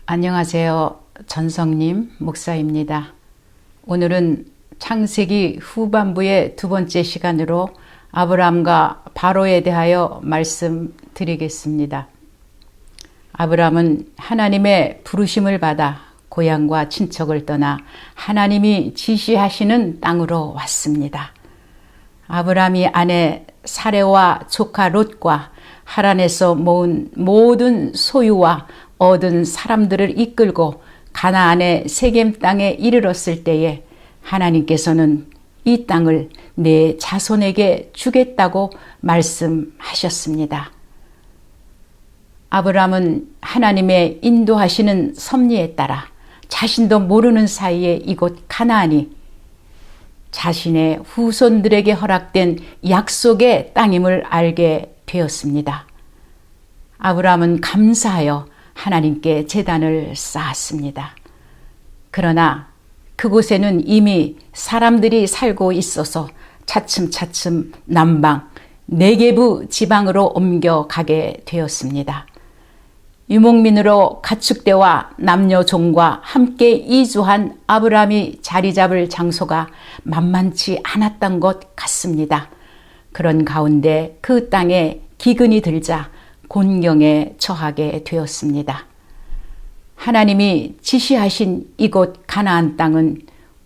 안녕하세요. 전성님 목사입니다. 오늘은 창세기 후반부의 두 번째 시간으로 아브람과 바로에 대하여 말씀드리겠습니다. 아브람은 하나님의 부르심을 받아 고향과 친척을 떠나 하나님이 지시하시는 땅으로 왔습니다. 아브람이 아내 사레와 조카 롯과 하란에서 모은 모든 소유와 얻은 사람들을 이끌고 가나안의 세겜 땅에 이르렀을 때에 하나님께서는 이 땅을 내 자손에게 주겠다고 말씀하셨습니다. 아브람은 하나님의 인도하시는 섭리에 따라 자신도 모르는 사이에 이곳 가나안이 자신의 후손들에게 허락된 약속의 땅임을 알게 되었습니다. 아브람은 감사하여 하나님께 제단을 쌓았습니다. 그러나 그곳에는 이미 사람들이 살고 있어서 차츰차츰 남방 네게부 지방으로 옮겨가게 되었습니다. 유목민으로 가축대와 남녀 종과 함께 이주한 아브람이 자리 잡을 장소가 만만치 않았던 것 같습니다. 그런 가운데 그 땅에 기근이 들자 곤경에 처하게 되었습니다. 하나님이 지시하신 이곳 가나안 땅은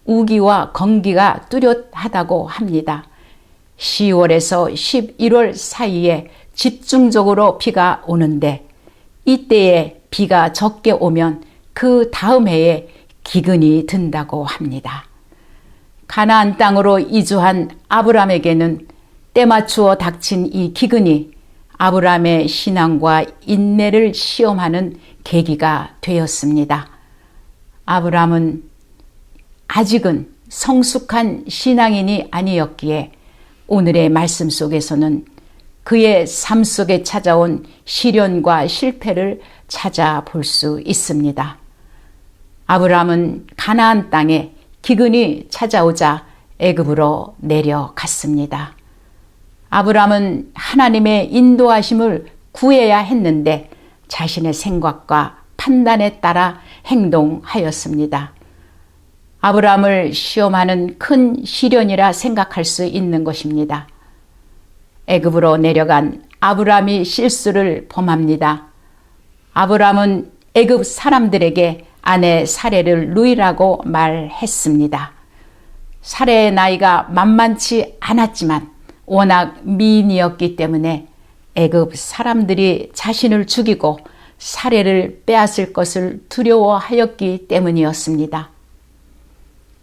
우기와 건기가 뚜렷하다고 합니다. 10월에서 11월 사이에 집중적으로 비가 오는데 이때에 비가 적게 오면 그 다음 해에 기근이 든다고 합니다. 가나안 땅으로 이주한 아브람에게는 때맞추어 닥친 이 기근이 아브람의 신앙과 인내를 시험하는 계기가 되었습니다. 아브람은 아직은 성숙한 신앙인이 아니었기에 오늘의 말씀 속에서는 그의 삶 속에 찾아온 시련과 실패를 찾아볼 수 있습니다. 아브람은 가나안 땅에 기근이 찾아오자 애굽으로 내려갔습니다. 아브람은 하나님의 인도하심을 구해야 했는데 자신의 생각과 판단에 따라 행동하였습니다. 아브람을 시험하는 큰 시련이라 생각할 수 있는 것입니다. 애굽으로 내려간 아브람이 실수를 범합니다. 아브람은 애굽 사람들에게 아내 사레를 누이라고 말했습니다. 사레의 나이가 만만치 않았지만 워낙 미인이었기 때문에 애굽 사람들이 자신을 죽이고 사레를 빼앗을 것을 두려워하였기 때문이었습니다.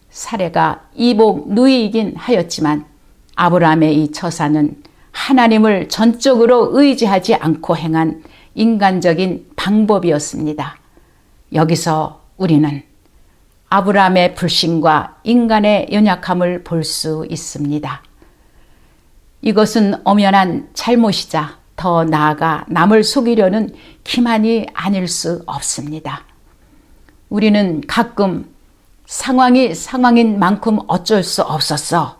사레가 이복 누이이긴 하였지만 아브람의 이 처사는 하나님을 전적으로 의지하지 않고 행한 인간적인 방법이었습니다. 여기서 우리는 아브람의 불신과 인간의 연약함을 볼 수 있습니다. 이것은 엄연한 잘못이자 더 나아가 남을 속이려는 기만이 아닐 수 없습니다. 우리는 가끔 상황이 상황인 만큼 어쩔 수 없었어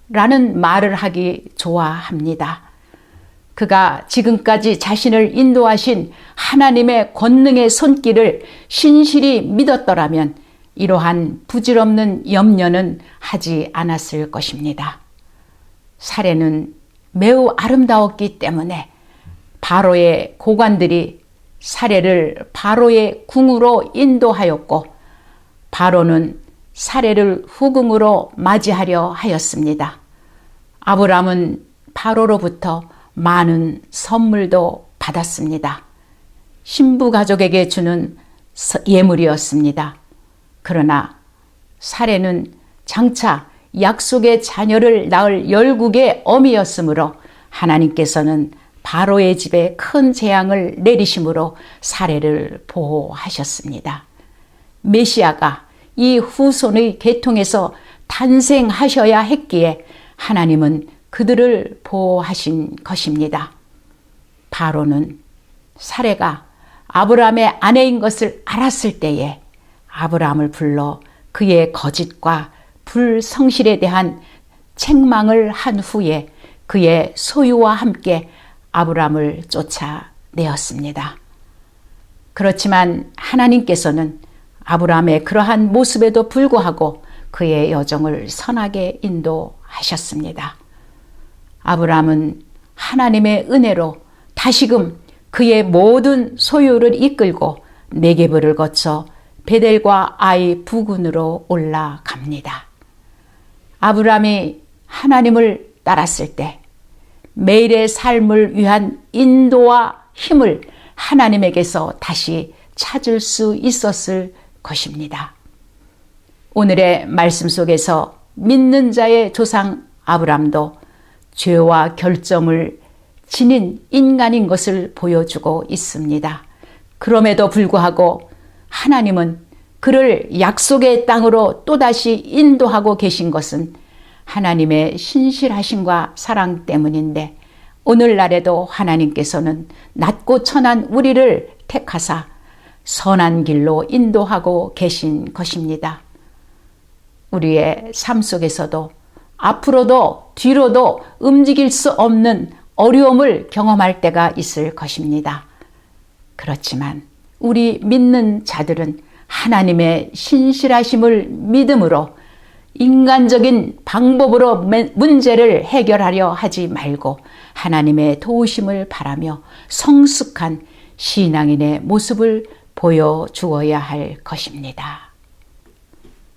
라는 말을 하기 좋아합니다. 그가 지금까지 자신을 인도하신 하나님의 권능의 손길을 신실히 믿었더라면 이러한 부질없는 염려는 하지 않았을 것입니다. 사레는 매우 아름다웠기 때문에 바로의 고관들이 사레를 바로의 궁으로 인도하였고 바로는 사레를 후궁으로 맞이하려 하였습니다. 아브람은 바로로부터 많은 선물도 받았습니다. 신부 가족에게 주는 예물이었습니다. 그러나 사레는 장차 약속의 자녀를 낳을 열국의 어미였으므로 하나님께서는 바로의 집에 큰 재앙을 내리심으로 사레를 보호하셨습니다. 메시아가 이 후손의 계통에서 탄생하셔야 했기에 하나님은 그들을 보호하신 것입니다. 바로는 사레가 아브람의 아내인 것을 알았을 때에 아브람을 불러 그의 거짓과 불성실에 대한 책망을 한 후에 그의 소유와 함께 아브람을 쫓아내었습니다. 그렇지만 하나님께서는 아브라함의 그러한 모습에도 불구하고 그의 여정을 선하게 인도하셨습니다. 아브라함은 하나님의 은혜로 다시금 그의 모든 소유를 이끌고 네게브를 거쳐 베델과 아이 부근으로 올라갑니다. 아브라함이 하나님을 따랐을 때 매일의 삶을 위한 인도와 힘을 하나님에게서 다시 찾을 수 있었을 것입니다. 오늘의 말씀 속에서 믿는 자의 조상 아브라함도 죄와 결점을 지닌 인간인 것을 보여주고 있습니다. 그럼에도 불구하고 하나님은 그를 약속의 땅으로 또다시 인도하고 계신 것은 하나님의 신실하심과 사랑 때문인데, 오늘날에도 하나님께서는 낮고 천한 우리를 택하사 선한 길로 인도하고 계신 것입니다. 우리의 삶 속에서도 앞으로도 뒤로도 움직일 수 없는 어려움을 경험할 때가 있을 것입니다. 그렇지만 우리 믿는 자들은 하나님의 신실하심을 믿음으로 인간적인 방법으로 문제를 해결하려 하지 말고 하나님의 도우심을 바라며 성숙한 신앙인의 모습을 보여주어야 할 것입니다.